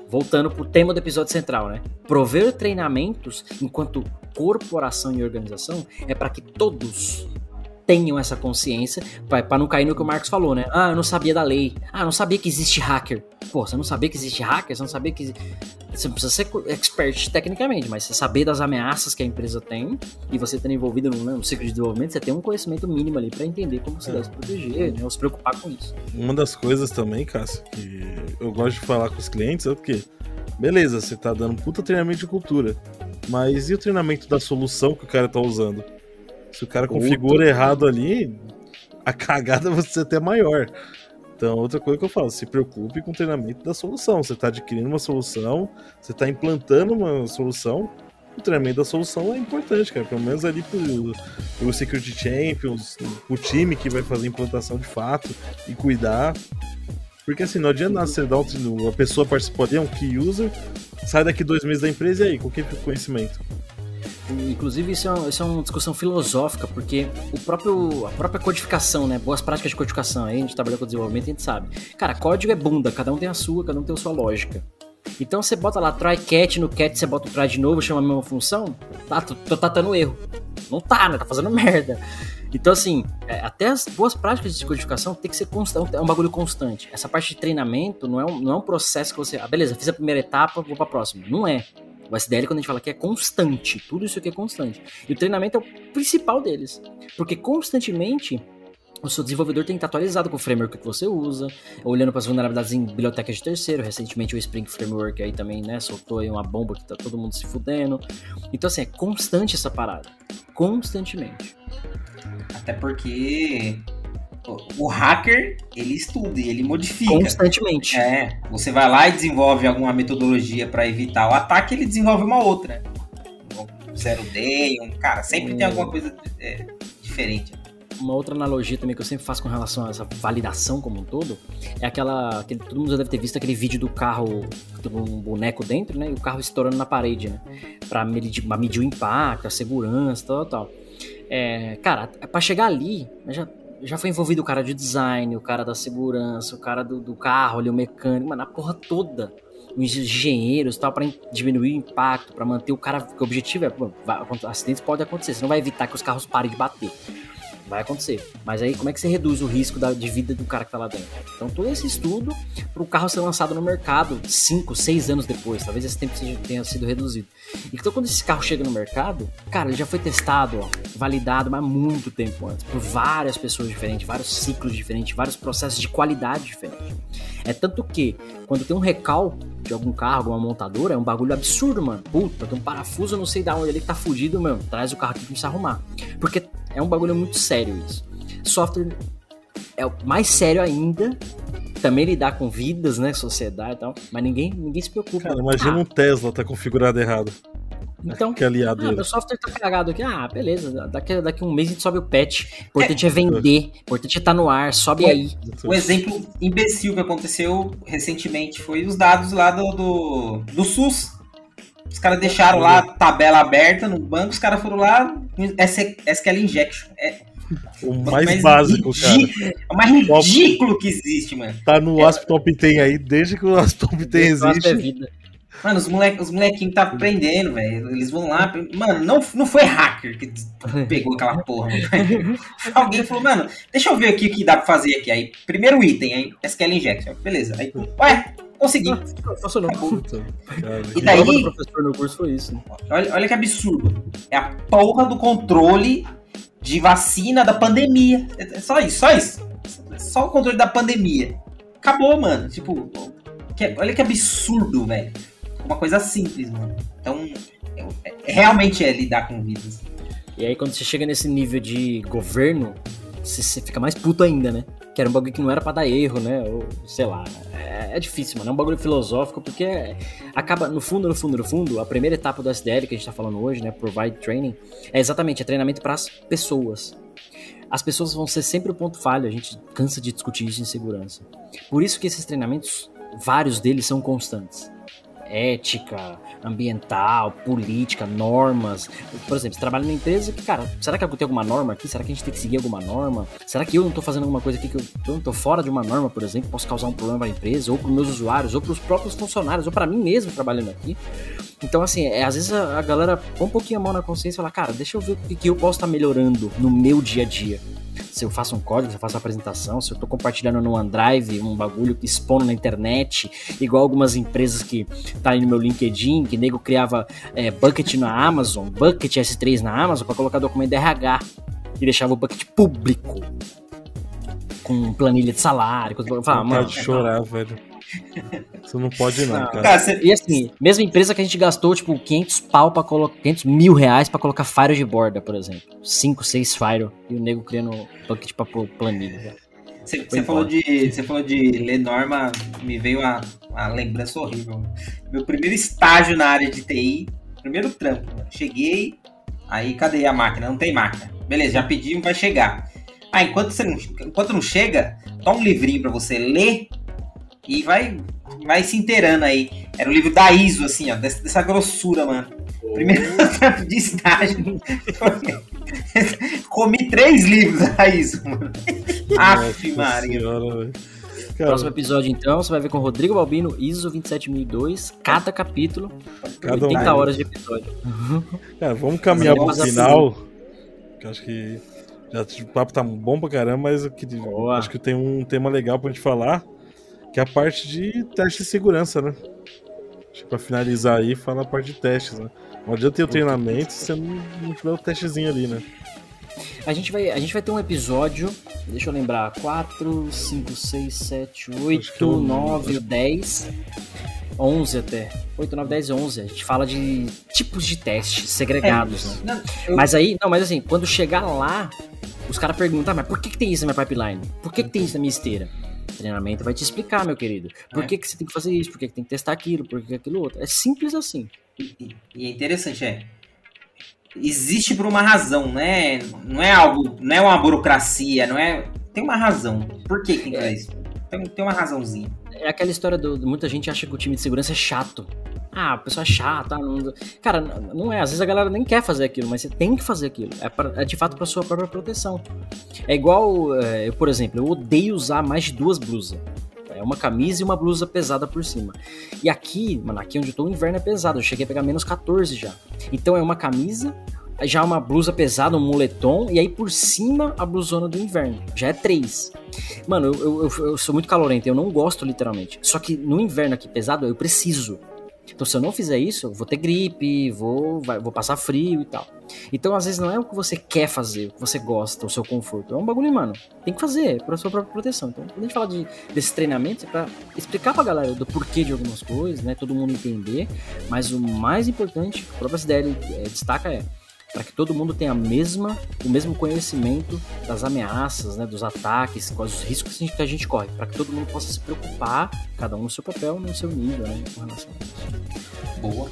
voltando pro tema do episódio central, né? Prover treinamentos enquanto corporação e organização é para que todos tenham essa consciência, para não cair no que o Marcos falou, né? Eu não sabia da lei. Eu não sabia que existe hacker. Pô, você não sabia que existe hacker? Você não sabia que... Você não precisa ser expert tecnicamente, mas você saber das ameaças que a empresa tem e você estando envolvido no ciclo de desenvolvimento, você tem um conhecimento mínimo ali para entender como você deve se proteger, né? Ou se preocupar com isso. Uma das coisas também, Cássio, que eu gosto de falar com os clientes é porque, beleza, você tá dando um puta treinamento de cultura, mas e o treinamento da solução que o cara tá usando? Se o cara configura errado ali, a cagada vai ser até maior. Então, outra coisa que eu falo, se preocupe com o treinamento da solução. Você está adquirindo uma solução, você está implantando uma solução, o treinamento da solução é importante, cara. Pelo menos ali pro Security Champions, o time que vai fazer a implantação de fato e cuidar. Porque assim, não adianta nada você dar a pessoa participou ali, é um key user, sai daqui 2 meses da empresa e aí, com quem fica o conhecimento? Inclusive, isso é uma discussão filosófica, porque a própria codificação, né? Boas práticas de codificação, aí a gente trabalha com desenvolvimento e a gente sabe. Cara, código é bunda, cada um tem a sua, cada um tem a sua lógica. Então você bota lá try catch, no catch você bota o try de novo, chama a mesma função, tô tratando erro. Não tá, né? Tá fazendo merda. Então, assim, até as boas práticas de codificação tem que ser constante, é um bagulho constante. Essa parte de treinamento não é um processo que você... beleza, fiz a primeira etapa, vou pra próxima. Não é. O SDL, quando a gente fala que é constante, tudo isso aqui é constante. E o treinamento é o principal deles. Porque constantemente o seu desenvolvedor tem que estar atualizado com o framework que você usa, olhando para as vulnerabilidades em bibliotecas de terceiro. Recentemente o Spring Framework aí também, né, soltou aí uma bomba que tá todo mundo se fudendo. Então, assim, é constante essa parada. Constantemente. Até porque o hacker, ele estuda e ele modifica. Constantemente. Você vai lá e desenvolve alguma metodologia para evitar o ataque, ele desenvolve uma outra. Zero day, cara, sempre tem alguma coisa diferente. Uma outra analogia também que eu sempre faço com relação a essa validação como um todo é todo mundo já deve ter visto aquele vídeo do carro com um boneco dentro, né? E o carro estourando na parede, né? Pra medir o impacto, a segurança, tal. Cara, pra chegar ali, já foi envolvido o cara de design, o cara da segurança, o cara do carro ali, o mecânico, mano, a porra toda. Os engenheiros e tal, pra diminuir o impacto, pra manter o cara... Porque o objetivo acidentes podem acontecer, você não vai evitar que os carros parem de bater. Vai acontecer. Mas aí, como é que você reduz o risco de vida do cara que tá lá dentro? Então, todo esse estudo pro carro ser lançado no mercado 5, 6 anos depois. Talvez esse tempo tenha sido reduzido. Então, quando esse carro chega no mercado, cara, ele já foi testado, validado, mas há muito tempo antes. Por várias pessoas diferentes, vários ciclos diferentes, vários processos de qualidade diferentes. É tanto que, quando tem um recal de algum carro, alguma montadora, é um bagulho absurdo, mano. Puta, tem um parafuso, eu não sei de onde ele que tá fudido, meu. Traz o carro aqui pra precisa arrumar. Porque é um bagulho muito sério isso. Software é o mais sério ainda. Também lidar com vidas, né? Sociedade e tal. Mas ninguém se preocupa. Cara, imagina um Tesla tá configurado errado. Então, que aliado meu software tá cagado aqui. Beleza. Daqui um mês a gente sobe o patch. Importante é vender. Importante é estar no ar. Sobe aí. O exemplo imbecil que aconteceu recentemente foi os dados lá do SUS. Os caras deixaram lá a tabela aberta no banco, os caras foram lá, SQL Injection. O mais básico, cara. É o mais ridículo que existe, mano. Tá no ASP Top 10 aí, desde que o ASP Top 10 existe. Mano, os molequinhos tá aprendendo, velho. Eles vão lá. Mano, não foi hacker que pegou aquela porra. Alguém falou, mano, deixa eu ver aqui o que dá pra fazer aqui. Aí, primeiro item, aí, SQL Injection. Beleza. Aí, ué, consegui. Funcionou. E daí. O professor no curso foi isso. Olha que absurdo. É a porra do controle de vacina da pandemia. É só isso. Só o controle da pandemia. Acabou, mano. Tipo, olha que absurdo, velho. Uma coisa simples, mano. Então, realmente é lidar com vidas. E aí, quando você chega nesse nível de governo, você fica mais puto ainda, né? Que era um bagulho que não era pra dar erro, né? Ou, sei lá. É difícil, mano. É um bagulho filosófico, porque acaba, no fundo, a primeira etapa do SDL que a gente tá falando hoje, né? Provide Training, é exatamente treinamento pras pessoas. As pessoas vão ser sempre o ponto falho, a gente cansa de discutir isso em segurança. Por isso que esses treinamentos, vários deles são constantes. Ética, ambiental, política, normas. Por exemplo, você trabalha numa empresa que, cara, será que tem alguma norma aqui? Será que a gente tem que seguir alguma norma? Será que eu não tô fazendo alguma coisa aqui que eu não tô fora de uma norma, por exemplo, posso causar um problema para a empresa, ou para os meus usuários, ou para os próprios funcionários, ou para mim mesmo trabalhando aqui? Então, assim, às vezes a galera põe um pouquinho a mão na consciência e fala, cara, deixa eu ver o que eu posso estar melhorando no meu dia a dia. Se eu faço um código, se eu faço uma apresentação, se eu tô compartilhando no OneDrive um bagulho que expondo na internet, igual algumas empresas que tá aí no meu LinkedIn, que nego criava bucket na Amazon, bucket S3 na Amazon pra colocar documento de RH e deixava o bucket público com planilha de salário. Eu falo, mano, pode chorar, velho. Você não pode não, cara. E assim, mesma empresa que a gente gastou, tipo, 500 mil reais pra colocar firewall de borda, por exemplo. 5, 6 firewall. E o nego criando bucket pra planilha. Você falou de ler norma, me veio uma lembrança horrível. Meu primeiro estágio na área de TI, primeiro trampo. Cheguei, aí cadê a máquina? Não tem máquina. Beleza, já pedimos, vai chegar. Enquanto não chega, toma um livrinho pra você ler e vai se inteirando aí. Era o livro da ISO, assim, ó, dessa grossura, mano. Primeiro trampo de estágio. Comi 3 livros da ISO, mano. Aff, Maria. Próximo episódio, então, você vai ver com o Rodrigo Balbino, ISO 27002, cada capítulo, 80 horas de episódio. Cara, vamos caminhar pro final, que eu acho que o papo tá bom pra caramba, mas acho que tem um tema legal pra gente falar, que é a parte de teste de segurança, né? Acho que pra finalizar aí, fala a parte de testes, né? Não adianta ter o treinamento se você não tiver o testezinho ali, né? A gente vai ter um episódio, deixa eu lembrar, 4, 5, 6, 7, 8, 9, 10, 11 até. 8, 9, 10, 11. A gente fala de tipos de testes segregados, né? Mas assim, quando chegar lá, os caras perguntam, mas por que tem isso na minha pipeline? Por que tem isso na minha esteira? O treinamento vai te explicar, meu querido. Por que você tem que fazer isso? Por que tem que testar aquilo? Por que aquilo outro? É simples assim. E é interessante, existe por uma razão, né? Não é uma burocracia, tem uma razão. Por que tem que fazer isso? Tem uma razãozinha. É aquela história muita gente acha que o time de segurança é chato. Ah, a pessoa é chata. Cara, não é. Às vezes a galera nem quer fazer aquilo, mas você tem que fazer aquilo. É de fato pra sua própria proteção. É igual, eu, por exemplo, eu odeio usar mais de 2 blusas. É uma camisa e uma blusa pesada por cima. E aqui onde eu tô, o inverno é pesado. Eu cheguei a pegar menos 14 já. Então é uma camisa, já uma blusa pesada, um moletom, e aí por cima a blusona do inverno. Já é 3. Mano, eu sou muito calorento, eu não gosto literalmente. Só que no inverno aqui pesado, eu preciso. Então se eu não fizer isso, eu vou ter gripe, vou passar frio e tal. Então às vezes não é o que você quer fazer, o que você gosta, o seu conforto. É um bagulho, mano, tem que fazer pra sua própria proteção. Então quando a gente fala desses treinamentos, é pra explicar pra galera do porquê de algumas coisas, né? Todo mundo entender. Mas o mais importante, que a própria SDL destaca para que todo mundo tenha o mesmo conhecimento das ameaças, né, dos ataques, quais os riscos que a gente corre, para que todo mundo possa se preocupar, cada um no seu papel, no seu nível, né, com relação a isso.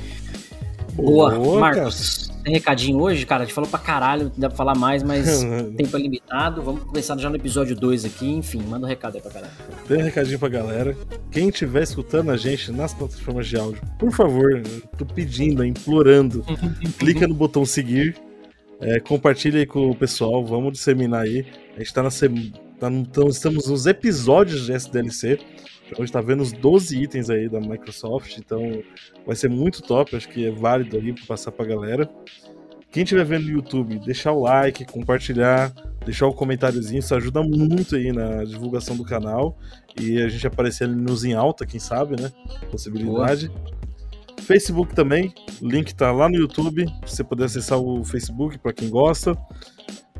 Boa, Marcos. Tem recadinho hoje, cara? A gente falou pra caralho, não dá pra falar mais, mas tempo é limitado. Vamos começar já no episódio 2 aqui. Enfim, manda um recado aí pra caralho. Tem um recadinho pra galera. Quem estiver escutando a gente nas plataformas de áudio, por favor, eu tô pedindo, implorando, clica no botão seguir, compartilha aí com o pessoal, vamos disseminar aí. A gente tá estamos nos episódios de SDLC. A gente tá vendo os 12 itens aí da Microsoft, então vai ser muito top, acho que é válido aí pra passar pra galera. Quem estiver vendo no YouTube, deixar o like, compartilhar, deixar o comentáriozinho, isso ajuda muito aí na divulgação do canal e a gente aparecer ali nos em alta, quem sabe, né? Possibilidade. Boa. Facebook também, o link tá lá no YouTube, se você puder acessar o Facebook pra quem gosta.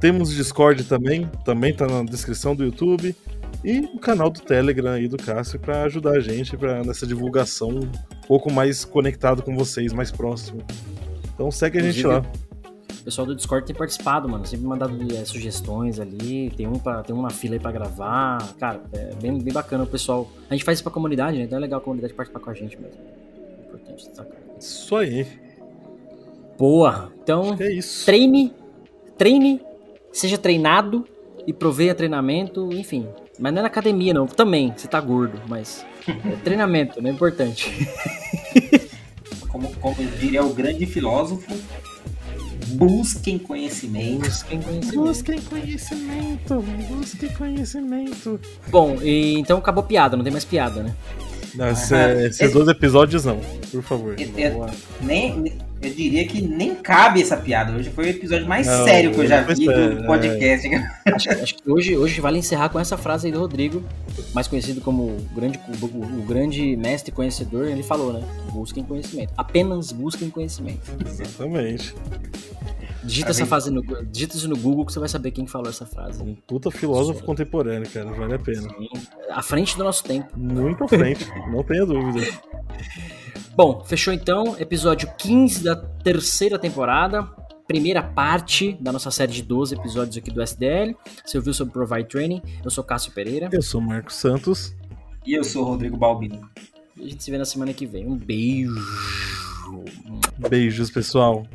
Temos o Discord também tá na descrição do YouTube. E o canal do Telegram aí do Cássio para ajudar a gente nessa divulgação um pouco mais conectado com vocês, mais próximo. Então segue a gente lá. O pessoal do Discord tem participado, mano. Sempre mandado sugestões ali. Tem um na fila aí pra gravar. Cara, é bem bacana o pessoal. A gente faz isso pra comunidade, né? Então é legal a comunidade participar com a gente mesmo. É importante destacar. Isso aí. Boa. Então, é isso. Treine, seja treinado e proveia treinamento, enfim. Mas não é na academia, não. Também, você tá gordo, mas treinamento, né? É importante. Como diria o grande filósofo, busquem conhecimento. Busquem conhecimento. Bom, então acabou piada, não tem mais piada, né? Não, esses 2 episódios não, por favor. Eu diria que nem cabe essa piada. Hoje foi o episódio mais sério que eu já vi do podcast. Acho que hoje vale encerrar com essa frase aí do Rodrigo, mais conhecido como o grande mestre conhecedor. Ele falou, né? Busquem conhecimento. Apenas busquem conhecimento. Exatamente. Digita isso no Google que você vai saber quem falou essa frase. Um puta filósofo contemporâneo, cara. Vale a pena. Sim, à frente do nosso tempo. Muito à frente, não tenha dúvida. Bom, fechou então. Episódio 15 da 3ª temporada. Primeira parte da nossa série de 12 episódios aqui do SDL. Você ouviu sobre Provide Training. Eu sou Cássio Pereira. Eu sou Marcos Santos. E eu sou Rodrigo Balbino. E a gente se vê na semana que vem. Um beijo. Beijos, pessoal.